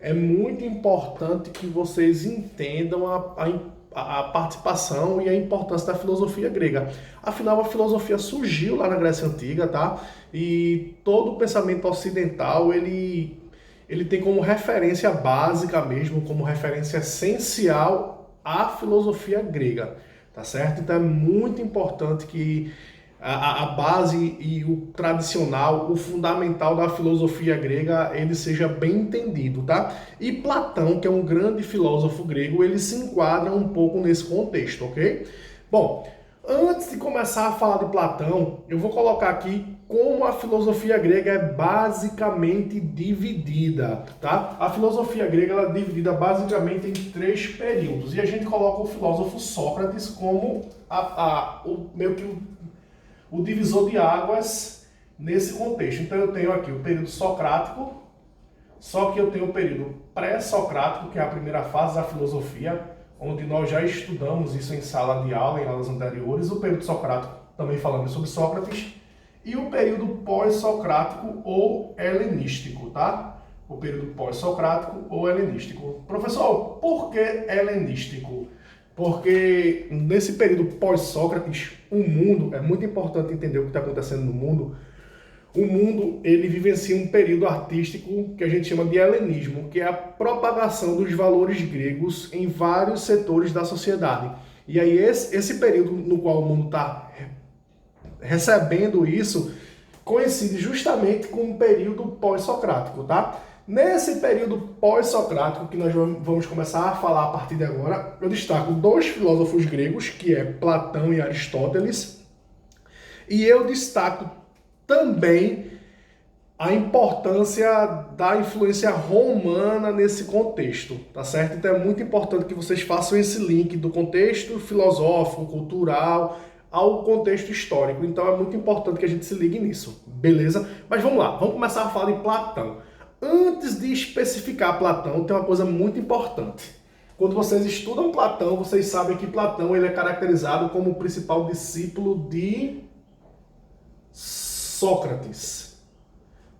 É muito importante que vocês entendam a participação e a importância da filosofia grega. Afinal, a filosofia surgiu lá na Grécia Antiga, tá? E todo o pensamento ocidental, ele tem como referência básica mesmo, como referência essencial a filosofia grega, tá certo? Então é muito importante que a base e o tradicional, o fundamental da filosofia grega, ele seja bem entendido, tá? E Platão, que é um grande filósofo grego, ele se enquadra um pouco nesse contexto, ok? Bom, antes de começar a falar de Platão, eu vou colocar aqui como a filosofia grega é basicamente dividida, tá? A filosofia grega ela é dividida basicamente em três períodos, e a gente coloca o filósofo Sócrates como meio que o divisor de águas nesse contexto. Então eu tenho aqui o período socrático, só que eu tenho o período pré-socrático, que é a primeira fase da filosofia, onde nós já estudamos isso em sala de aula, em aulas anteriores. O período socrático, também falamos sobre Sócrates, e o período pós-socrático ou helenístico, tá? O período pós-socrático ou helenístico. Professor, por que helenístico? Porque nesse período pós-Sócrates, o mundo, é muito importante entender o que está acontecendo no mundo. O mundo, ele vivencia um período artístico que a gente chama de helenismo, que é a propagação dos valores gregos em vários setores da sociedade. E aí esse período no qual o mundo está recebendo isso coincide justamente com o período pós-socrático, tá? Nesse período pós-socrático, que nós vamos começar a falar a partir de agora, eu destaco dois filósofos gregos, que é Platão e Aristóteles, e eu destaco também a importância da influência romana nesse contexto, tá certo? Então é muito importante que vocês façam esse link do contexto filosófico, cultural, ao contexto histórico. Então é muito importante que a gente se ligue nisso, beleza? Mas vamos lá, vamos começar a falar de Platão. Antes de especificar Platão, tem uma coisa muito importante. Quando vocês estudam Platão, vocês sabem que Platão ele é caracterizado como o principal discípulo de Sócrates.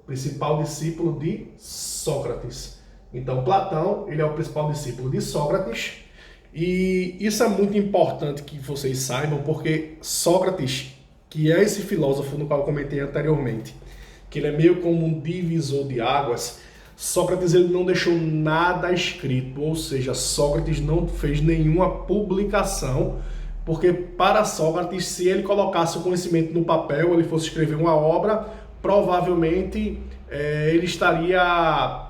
O principal discípulo de Sócrates. Então, Platão ele é o principal discípulo de Sócrates. E isso é muito importante que vocês saibam, porque Sócrates, que é esse filósofo no qual eu comentei anteriormente, que ele é meio como um divisor de águas, Sócrates ele não deixou nada escrito, ou seja, Sócrates não fez nenhuma publicação, porque para Sócrates, se ele colocasse o conhecimento no papel, ele fosse escrever uma obra, provavelmente ele estaria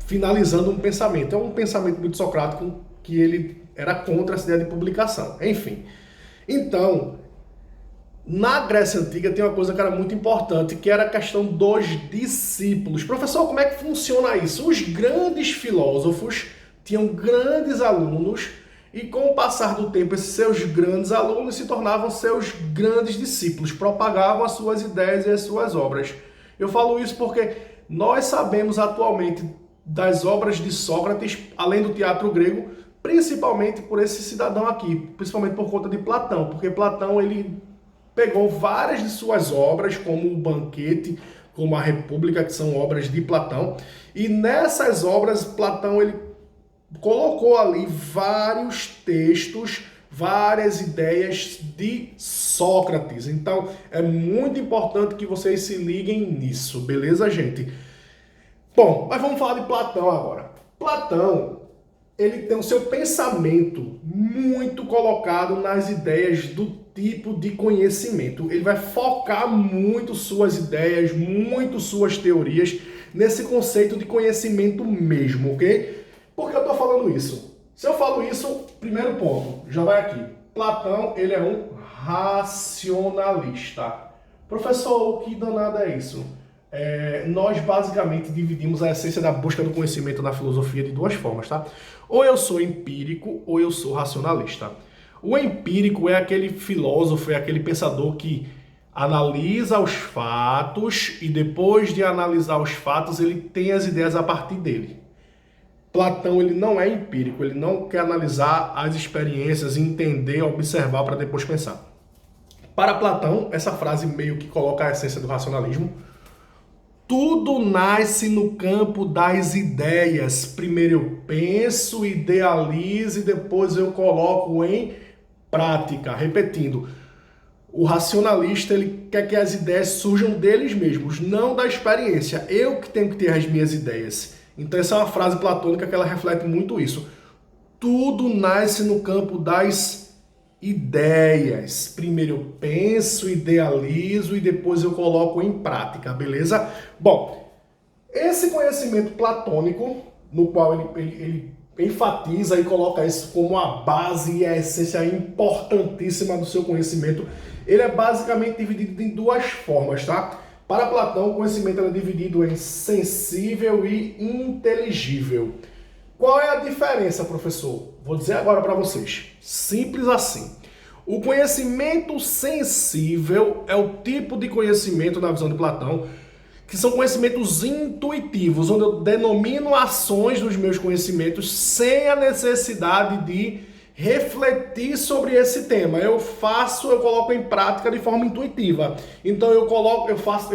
finalizando um pensamento. É um pensamento muito socrático que ele era contra essa ideia de publicação. Enfim, então, na Grécia Antiga tem uma coisa que era muito importante, que era a questão dos discípulos. Professor, como é que funciona isso? Os grandes filósofos tinham grandes alunos e com o passar do tempo esses seus grandes alunos se tornavam seus grandes discípulos, propagavam as suas ideias e as suas obras. Eu falo isso porque nós sabemos atualmente das obras de Sócrates, além do teatro grego, principalmente por esse cidadão aqui, principalmente por conta de Platão, porque Platão ele pegou várias de suas obras, como o Banquete, como a República, que são obras de Platão, e nessas obras Platão ele colocou ali vários textos, várias ideias de Sócrates. Então é muito importante que vocês se liguem nisso, beleza, gente? Bom, mas vamos falar de Platão agora. Platão, ele tem o seu pensamento muito colocado nas ideias do tipo de conhecimento. Ele vai focar muito suas ideias, muito suas teorias nesse conceito de conhecimento mesmo, ok? Por que eu estou falando isso? Se eu falo isso, primeiro ponto, já vai aqui. Platão, ele é um racionalista. Professor, o que danado é isso? Nós basicamente dividimos a essência da busca do conhecimento na filosofia de duas formas, tá? Ou eu sou empírico ou eu sou racionalista. O empírico é aquele filósofo, é aquele pensador que analisa os fatos e depois de analisar os fatos ele tem as ideias a partir dele. Platão ele não é empírico, ele não quer analisar as experiências, entender, observar para depois pensar. Para Platão, essa frase meio que coloca a essência do racionalismo. Tudo nasce no campo das ideias. Primeiro eu penso, idealizo e depois eu coloco em prática. Repetindo, o racionalista ele quer que as ideias surjam deles mesmos, não da experiência. Eu que tenho que ter as minhas ideias. Então essa é uma frase platônica que ela reflete muito isso. Tudo nasce no campo das ideias. Primeiro eu penso, idealizo e depois eu coloco em prática, beleza? Bom, esse conhecimento platônico, no qual ele enfatiza e coloca isso como a base e a essência importantíssima do seu conhecimento, ele é basicamente dividido em duas formas, tá? Para Platão, o conhecimento é dividido em sensível e inteligível. Qual é a diferença, professor? Vou dizer agora para vocês. Simples assim. O conhecimento sensível é o tipo de conhecimento, na visão de Platão, que são conhecimentos intuitivos, onde eu denomino ações dos meus conhecimentos sem a necessidade de refletir sobre esse tema. Eu coloco em prática de forma intuitiva. Então eu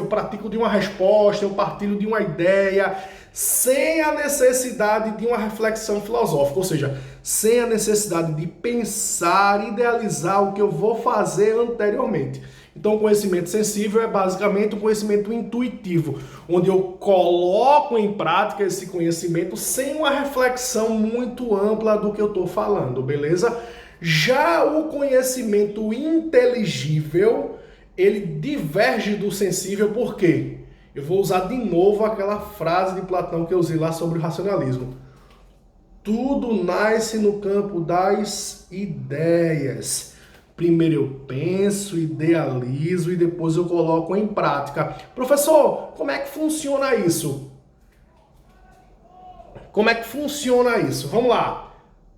pratico de uma resposta, eu partilho de uma ideia, sem a necessidade de uma reflexão filosófica, ou seja, sem a necessidade de pensar, idealizar o que eu vou fazer anteriormente. Então, o conhecimento sensível é basicamente um conhecimento intuitivo, onde eu coloco em prática esse conhecimento sem uma reflexão muito ampla do que eu estou falando, beleza? Já o conhecimento inteligível, ele diverge do sensível, por quê? Eu vou usar de novo aquela frase de Platão que eu usei lá sobre o racionalismo. Tudo nasce no campo das ideias. Primeiro eu penso, idealizo e depois eu coloco em prática. Professor, como é que funciona isso? Como é que funciona isso? Vamos lá.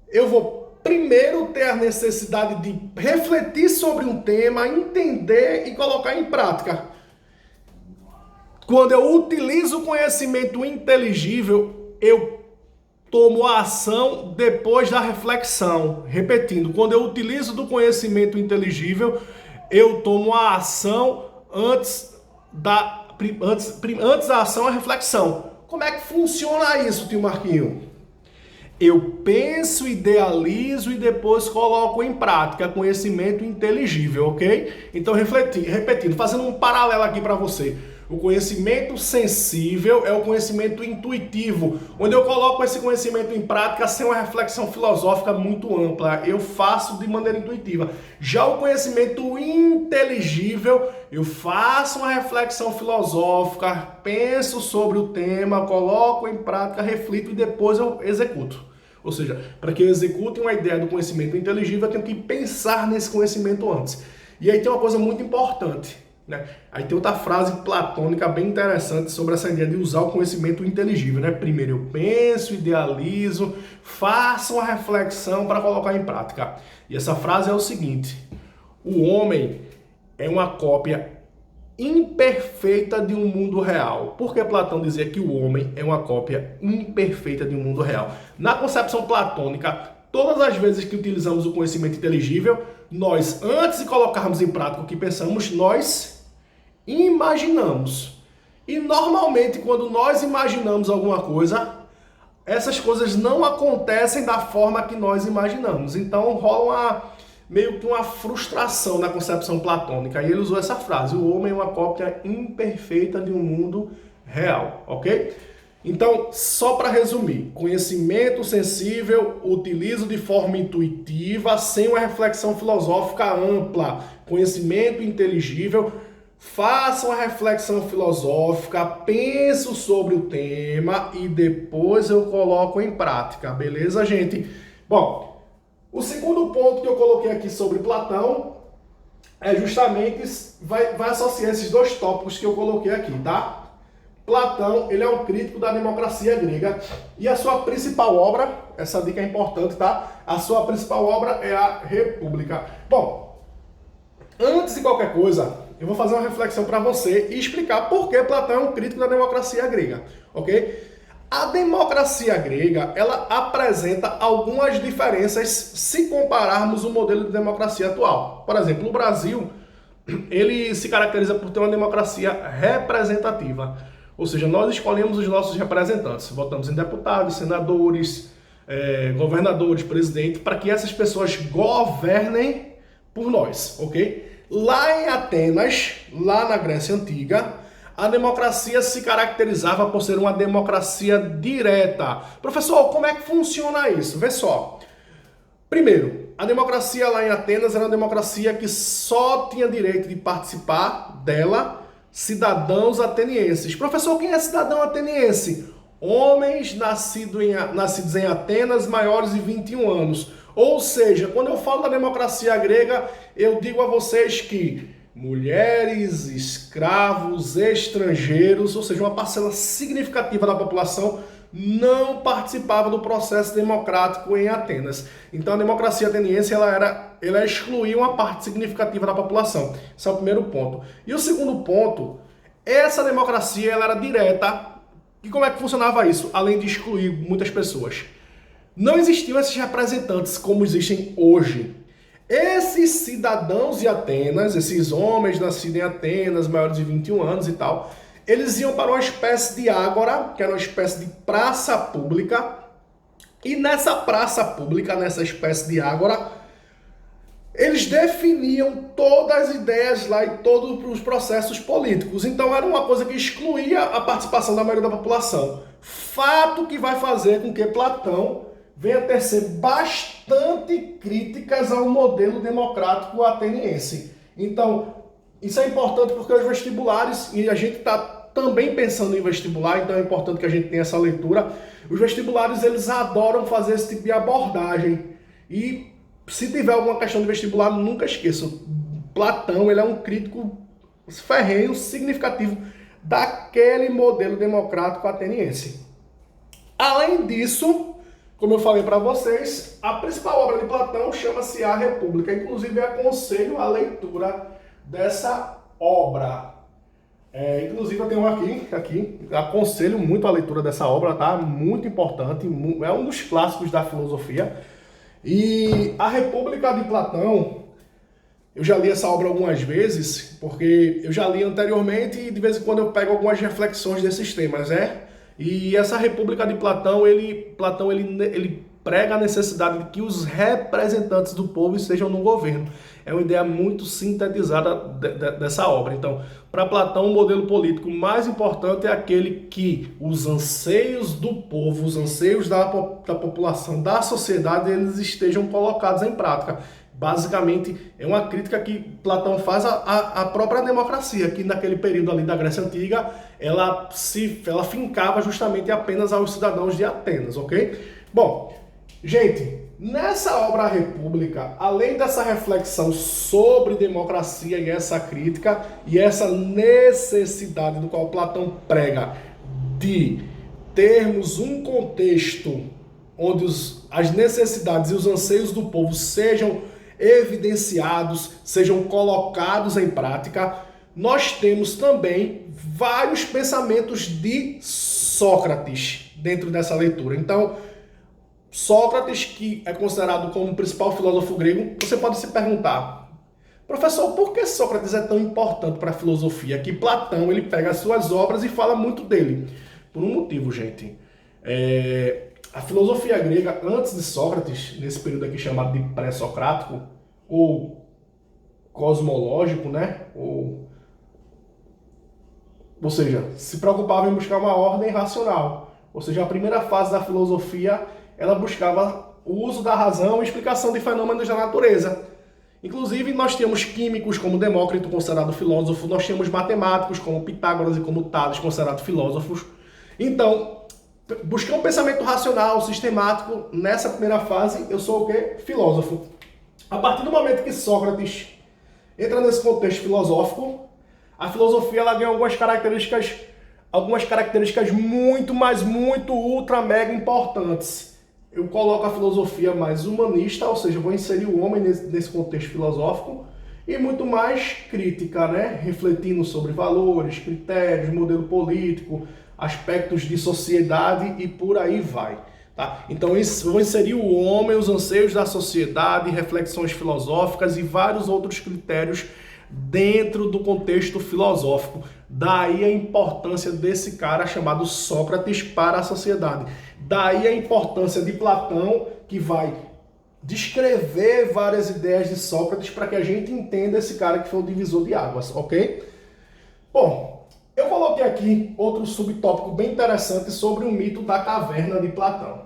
Eu vou primeiro ter a necessidade de refletir sobre um tema, entender e colocar em prática. Quando eu utilizo o conhecimento inteligível, eu tomo a ação depois da reflexão. Repetindo, quando eu utilizo do conhecimento inteligível, eu tomo a ação antes da ação, a reflexão. Como é que funciona isso, tio Marquinho? Eu penso, idealizo e depois coloco em prática conhecimento inteligível, ok? Então, repetindo, fazendo um paralelo aqui para você. O conhecimento sensível é o conhecimento intuitivo, onde eu coloco esse conhecimento em prática sem uma reflexão filosófica muito ampla. Eu faço de maneira intuitiva. Já o conhecimento inteligível, eu faço uma reflexão filosófica, penso sobre o tema, coloco em prática, reflito e depois eu executo. Ou seja, para que eu execute uma ideia do conhecimento inteligível, eu tenho que pensar nesse conhecimento antes. E aí tem uma coisa muito importante. Né? Aí tem outra frase platônica bem interessante sobre essa ideia de usar o conhecimento inteligível. Né? Primeiro eu penso, idealizo, faço uma reflexão para colocar em prática. E essa frase é o seguinte: o homem é uma cópia imperfeita de um mundo real. Por que Platão dizia que o homem é uma cópia imperfeita de um mundo real? Na concepção platônica, todas as vezes que utilizamos o conhecimento inteligível, nós, antes de colocarmos em prática o que pensamos, nós imaginamos. E normalmente, quando nós imaginamos alguma coisa, essas coisas não acontecem da forma que nós imaginamos. Então rola meio que uma frustração na concepção platônica. E ele usou essa frase: o homem é uma cópia imperfeita de um mundo real, ok? Então, só para resumir, conhecimento sensível, utilizo de forma intuitiva, sem uma reflexão filosófica ampla. Conhecimento inteligível, faço uma reflexão filosófica, penso sobre o tema e depois eu coloco em prática, beleza, gente? Bom, o segundo ponto que eu coloquei aqui sobre Platão é justamente, vai associar esses dois tópicos que eu coloquei aqui, tá? Platão, ele é um crítico da democracia grega e a sua principal obra, essa dica é importante, tá? A sua principal obra é a República. Bom, antes de qualquer coisa, eu vou fazer uma reflexão para você e explicar por que Platão é um crítico da democracia grega, ok? A democracia grega, ela apresenta algumas diferenças se compararmos o modelo de democracia atual. Por exemplo, o Brasil, ele se caracteriza por ter uma democracia representativa. Ou seja, nós escolhemos os nossos representantes, votamos em deputados, senadores, governadores, presidente, para que essas pessoas governem por nós, ok? Lá em Atenas, lá na Grécia Antiga, a democracia se caracterizava por ser uma democracia direta. Professor, como é que funciona isso? Vê só. Primeiro, a democracia lá em Atenas era uma democracia que só tinha direito de participar dela cidadãos atenienses. Professor, quem é cidadão ateniense? Homens nascidos em Atenas maiores de 21 anos. Ou seja, quando eu falo da democracia grega, eu digo a vocês que mulheres, escravos, estrangeiros, ou seja, uma parcela significativa da população não participava do processo democrático em Atenas. Então a democracia ateniense ela excluía uma parte significativa da população. Esse é o primeiro ponto. E o segundo ponto, essa democracia ela era direta. E como é que funcionava isso? Além de excluir muitas pessoas. Não existiam esses representantes como existem hoje. Esses cidadãos de Atenas, esses homens nascidos em Atenas, maiores de 21 anos e tal, eles iam para uma espécie de ágora, que era uma espécie de praça pública, e nessa praça pública, nessa espécie de ágora, eles definiam todas as ideias lá e todos os processos políticos. Então era uma coisa que excluía a participação da maioria da população. Fato que vai fazer com que Platão venha a tecer bastante críticas ao modelo democrático ateniense. Então, isso é importante porque os vestibulares, e a gente está também pensando em vestibular, então é importante que a gente tenha essa leitura. Os vestibulares, eles adoram fazer esse tipo de abordagem. E se tiver alguma questão de vestibular, nunca esqueça. Platão, ele é um crítico ferrenho, significativo daquele modelo democrático ateniense. Além disso, como eu falei para vocês, a principal obra de Platão chama-se A República. Inclusive, eu aconselho a leitura dessa obra. Inclusive, eu tenho aqui, aconselho muito a leitura dessa obra, tá? Muito importante, é um dos clássicos da filosofia. E A República de Platão, eu já li essa obra algumas vezes, porque eu já li anteriormente e de vez em quando eu pego algumas reflexões desses temas, né? E essa República de Platão, ele prega a necessidade de que os representantes do povo estejam no governo. É uma ideia muito sintetizada dessa obra. Então, para Platão, o modelo político mais importante é aquele que os anseios do povo, os anseios da população, da sociedade, eles estejam colocados em prática. Basicamente, é uma crítica que Platão faz à própria democracia, que naquele período ali da Grécia Antiga, ela fincava justamente apenas aos cidadãos de Atenas, ok? Bom, gente, nessa obra A República, além dessa reflexão sobre democracia e essa crítica, e essa necessidade do qual Platão prega de termos um contexto onde as necessidades e os anseios do povo sejam evidenciados, sejam colocados em prática, nós temos também vários pensamentos de Sócrates dentro dessa leitura. Então, Sócrates, que é considerado como o principal filósofo grego, você pode se perguntar, professor, por que Sócrates é tão importante para a filosofia? Que Platão, ele pega as suas obras e fala muito dele. Por um motivo, gente. A filosofia grega, antes de Sócrates, nesse período aqui chamado de pré-socrático, ou cosmológico, né? Ou seja, se preocupava em buscar uma ordem racional. Ou seja, a primeira fase da filosofia, ela buscava o uso da razão e explicação de fenômenos da natureza. Inclusive, nós tínhamos químicos como Demócrito, considerado filósofo, nós tínhamos matemáticos como Pitágoras e como Tales, considerados filósofos. Então, buscar um pensamento racional, sistemático, nessa primeira fase, eu sou o quê? Filósofo. A partir do momento que Sócrates entra nesse contexto filosófico, a filosofia ela ganha algumas características muito, mas muito ultra mega importantes. Eu coloco a filosofia mais humanista, ou seja, eu vou inserir o homem nesse contexto filosófico, e muito mais crítica, né? Refletindo sobre valores, critérios, modelo político, aspectos de sociedade e por aí vai. Tá? Então, eu vou inserir o homem, os anseios da sociedade, reflexões filosóficas e vários outros critérios dentro do contexto filosófico. Daí a importância desse cara chamado Sócrates para a sociedade. Daí a importância de Platão, que vai descrever várias ideias de Sócrates para que a gente entenda esse cara que foi o divisor de águas, ok? Bom, eu coloquei aqui outro subtópico bem interessante sobre o mito da caverna de Platão.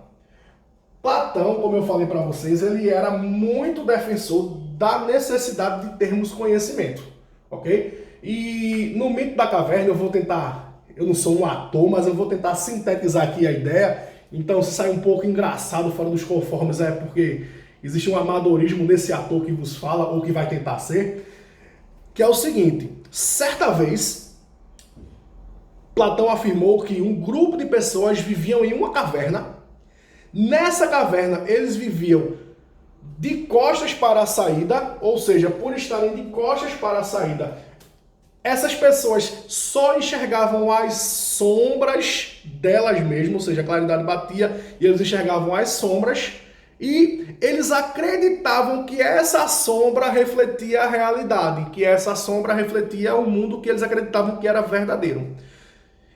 Platão, como eu falei para vocês, ele era muito defensor da necessidade de termos conhecimento, ok? E no mito da caverna eu não sou um ator, mas eu vou tentar sintetizar aqui a ideia. Então, se sai um pouco engraçado fora dos conformes, é porque existe um amadorismo desse ator que vos fala, ou que vai tentar ser, que é o seguinte: certa vez, Platão afirmou que um grupo de pessoas viviam em uma caverna. Nessa caverna, eles viviam de costas para a saída, ou seja, por estarem de costas para a saída, essas pessoas só enxergavam as sombras delas mesmas, ou seja, a claridade batia e eles enxergavam as sombras, e eles acreditavam que essa sombra refletia a realidade, que essa sombra refletia o mundo que eles acreditavam que era verdadeiro.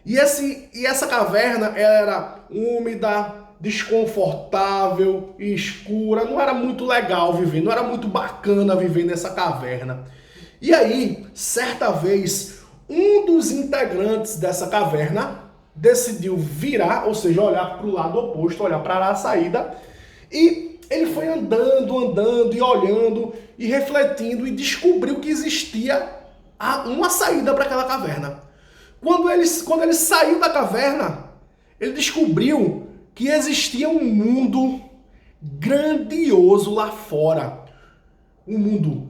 E essa caverna era úmida, desconfortável, escura, não era muito legal viver, não era muito bacana viver nessa caverna. E aí, certa vez, um dos integrantes dessa caverna decidiu virar, ou seja, olhar para o lado oposto, olhar para a saída, e ele foi andando e olhando e refletindo e descobriu que existia uma saída para aquela caverna. Quando ele saiu da caverna, ele descobriu que existia um mundo grandioso lá fora. Um mundo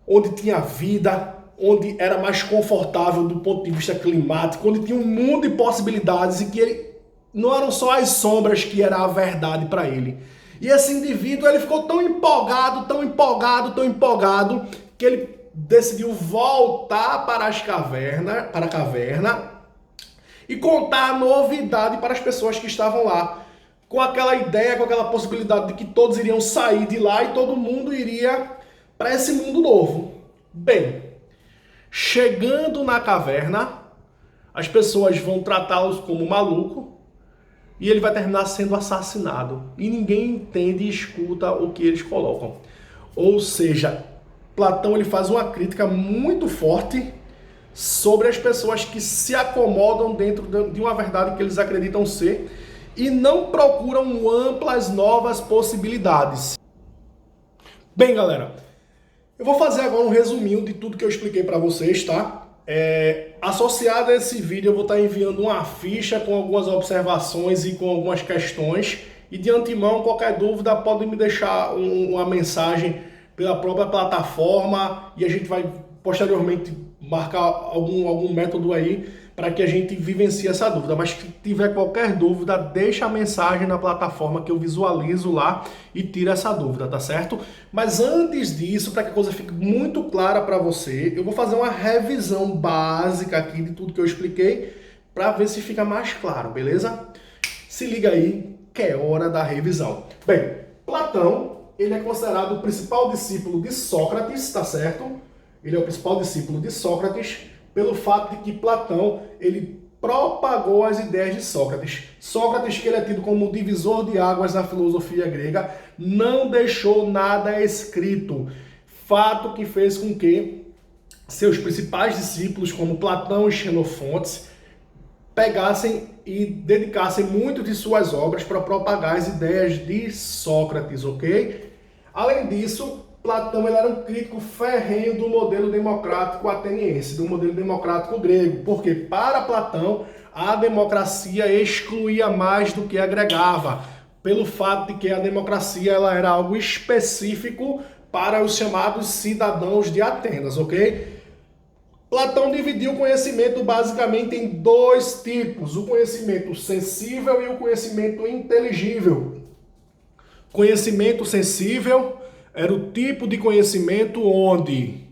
onde tinha vida, onde era mais confortável do ponto de vista climático, onde tinha um mundo de possibilidades e que não eram só as sombras que era a verdade para ele. E esse indivíduo, ele ficou tão empolgado, que ele decidiu voltar para a caverna e contar a novidade para as pessoas que estavam lá, com aquela ideia, com aquela possibilidade de que todos iriam sair de lá e todo mundo iria para esse mundo novo. Bem, chegando na caverna, as pessoas vão tratá-los como maluco e ele vai terminar sendo assassinado. E ninguém entende e escuta o que eles colocam. Ou seja, Platão ele faz uma crítica muito forte sobre as pessoas que se acomodam dentro de uma verdade que eles acreditam ser e não procuram amplas novas possibilidades. Bem, galera, eu vou fazer agora um resuminho de tudo que eu expliquei para vocês, tá? Associado a esse vídeo, eu vou estar enviando uma ficha com algumas observações e com algumas questões. E de antemão, qualquer dúvida, pode me deixar uma mensagem pela própria plataforma e a gente vai posteriormente marcar algum método aí para que a gente vivencie essa dúvida. Mas se tiver qualquer dúvida, deixa a mensagem na plataforma que eu visualizo lá e tira essa dúvida, tá certo? Mas antes disso, para que a coisa fique muito clara para você, eu vou fazer uma revisão básica aqui de tudo que eu expliquei para ver se fica mais claro, beleza? Se liga aí que é hora da revisão. Bem, Platão, ele é considerado o principal discípulo de Sócrates, tá certo? Ele é o principal discípulo de Sócrates pelo fato de que Platão, ele propagou as ideias de Sócrates. Sócrates, que ele é tido como divisor de águas na filosofia grega, não deixou nada escrito. Fato que fez com que seus principais discípulos, como Platão e Xenofonte, pegassem e dedicassem muito de suas obras para propagar as ideias de Sócrates, ok? Além disso, Platão ele era um crítico ferrenho do modelo democrático ateniense, do modelo democrático grego, porque para Platão a democracia excluía mais do que agregava, pelo fato de que a democracia ela era algo específico para os chamados cidadãos de Atenas, ok? Platão dividiu o conhecimento basicamente em dois tipos, o conhecimento sensível e o conhecimento inteligível. Conhecimento sensível era o tipo de conhecimento onde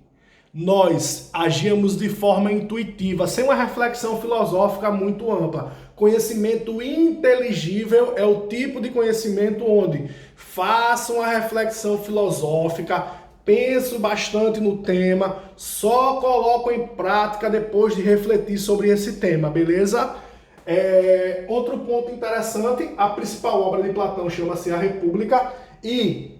nós agíamos de forma intuitiva, sem uma reflexão filosófica muito ampla. Conhecimento inteligível é o tipo de conhecimento onde faça uma reflexão filosófica, penso bastante no tema, só coloco em prática depois de refletir sobre esse tema, beleza? Outro ponto interessante, a principal obra de Platão chama-se A República, e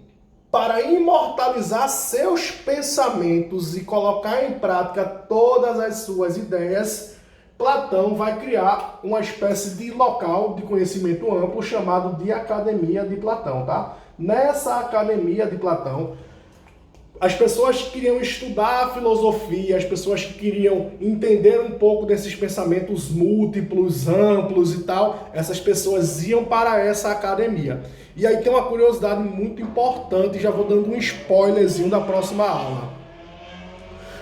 para imortalizar seus pensamentos e colocar em prática todas as suas ideias, Platão vai criar uma espécie de local de conhecimento amplo chamado de Academia de Platão, tá? Nessa Academia de Platão, as pessoas que queriam estudar a filosofia, as pessoas que queriam entender um pouco desses pensamentos múltiplos, amplos e tal, essas pessoas iam para essa academia. E aí tem uma curiosidade muito importante, já vou dando um spoilerzinho da próxima aula.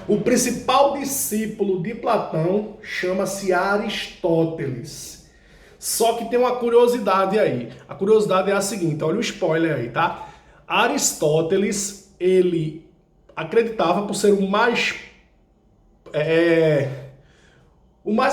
O principal discípulo de Platão chama-se Aristóteles. Só que tem uma curiosidade aí. A curiosidade é a seguinte, olha o spoiler aí, tá? Aristóteles, ele acreditava por ser o mais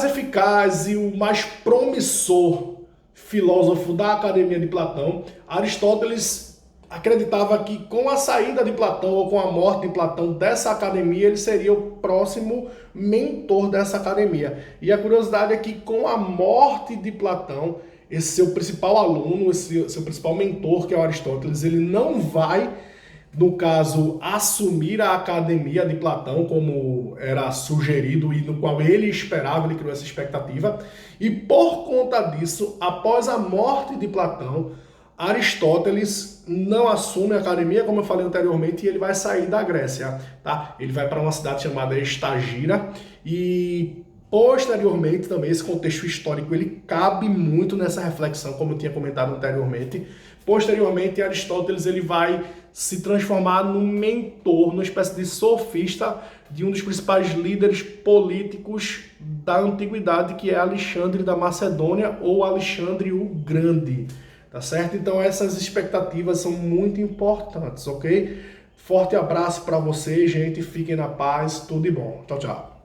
eficaz e o mais promissor filósofo da Academia de Platão. Aristóteles acreditava que com a saída de Platão ou com a morte de Platão dessa academia, ele seria o próximo mentor dessa academia. E a curiosidade é que com a morte de Platão, esse seu principal aluno, esse seu principal mentor, que é o Aristóteles, ele não vai, no caso, assumir a Academia de Platão, como era sugerido e no qual ele esperava, ele criou essa expectativa. E por conta disso, após a morte de Platão, Aristóteles não assume a academia, como eu falei anteriormente, e ele vai sair da Grécia, tá? Ele vai para uma cidade chamada Estagira e posteriormente também esse contexto histórico ele cabe muito nessa reflexão, como eu tinha comentado anteriormente. Posteriormente, Aristóteles ele vai se transformar num mentor, numa espécie de sofista de um dos principais líderes políticos da antiguidade, que é Alexandre da Macedônia ou Alexandre o Grande. Tá certo? Então essas expectativas são muito importantes, ok? Forte abraço para vocês, gente. Fiquem na paz. Tudo de bom. Tchau, tchau.